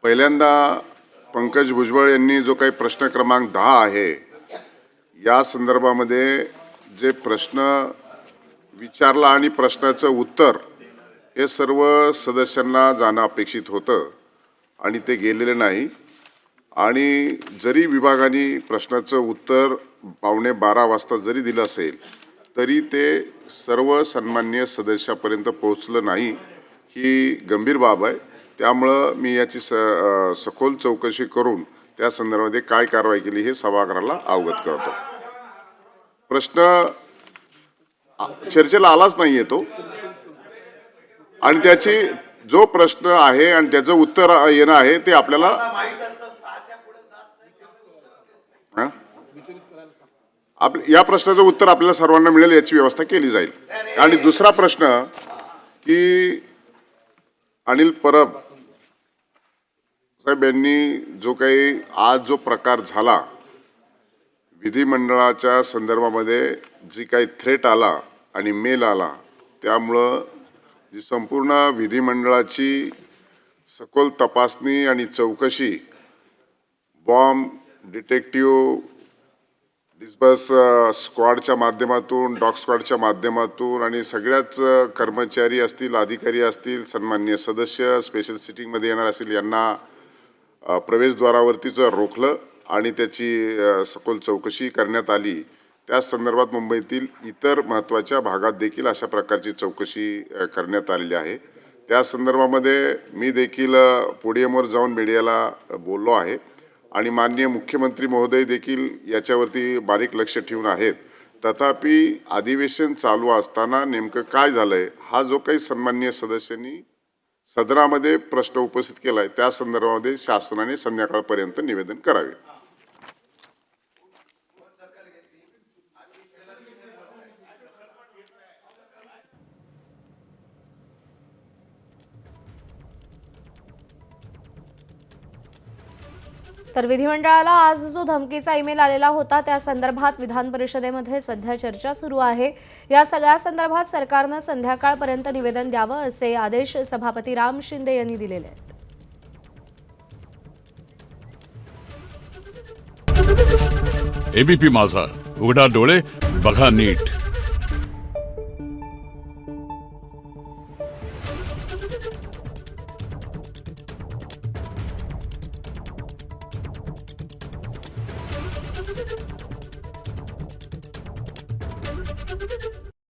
पहिल्यांदा पंकज भुजबळ यांनी जो काही प्रश्न क्रमांक 10 आहे या संदर्भामध्ये जे प्रश्न विचारला आणि प्रश्नाचं उत्तर हे सर्व सदस्यांना जाणं अपेक्षित होतं आणि ते गेलेले नाही। आणि जरी विभागाने प्रश्नाचं उत्तर 11:15 वाजता जरी दिलं असेल तरी ते सर्व सन्माननीय सदस्यापर्यंत पोहोचलं नाही, ही गंभीर बाब आहे। त्यामुळं मी याची सखोल चौकशी करून त्या संदर्भामध्ये काय कारवाई केली हे सभागृहाला अवगत करतो। प्रश्न चर्चेला आलाच नाहीये तो, आणि त्याची जो प्रश्न आहे आणि त्याचं उत्तर येणं आहे ते आपल्याला या प्रश्नाचं उत्तर आपल्याला सर्वांना मिळेल याची व्यवस्था केली जाईल। आणि दुसरा प्रश्न की अनिल परब साहेब यांनी जो काही आज जो प्रकार झाला विधिमंडळाच्या संदर्भामध्ये, जी काही थ्रेट आला आणि मेल आला, त्यामुळं जी संपूर्ण विधिमंडळाची सखोल तपासणी आणि चौकशी बॉम्ब डिटेक्टिव्ह डिस्बर्स स्क्वॉडच्या माध्यमातून, डॉग स्क्वॉडच्या माध्यमातून आणि सगळ्याच कर्मचारी असतील, अधिकारी असतील, सन्माननीय सदस्य स्पेशल सिटिंगमध्ये येणार असतील यांना प्रवेशद्वारावरतीच रोखलं आणि त्याची सखोल चौकशी करण्यात आली। त्या संदर्भात मुंबईतील इतर महत्त्वाच्या भागात देखील अशा प्रकारची चौकशी करण्यात आलेली आहे। त्या संदर्भामध्ये मी देखील पोडियमवर जाऊन मीडियाला बोललो आहे आणि माननीय मुख्यमंत्री महोदय देखील याच्यावरती बारीक लक्ष ठेवून आहेत। तथापि अधिवेशन चालू असताना नेमकं काय झालंय हा जो काही सन्माननीय सदस्यांनी सदनामध्ये प्रश्न उपस्थित केलाय त्या संदर्भामध्ये शासनाने संध्याकाळपर्यंत निवेदन करावे। तर विधिमंडळाला आज जो धमकीचा ईमेल आलेला होता त्या संदर्भात विधान परिषदेमध्ये सध्या चर्चा सुरू आहे। या सगळ्या संदर्भात सरकारने संध्याकाळपर्यंत निवेदन द्यावं असे आदेश सभापती राम शिंदे यांनी दिलेले आहेत। एबीपी माझा, उघडा डोळे बघा नीट।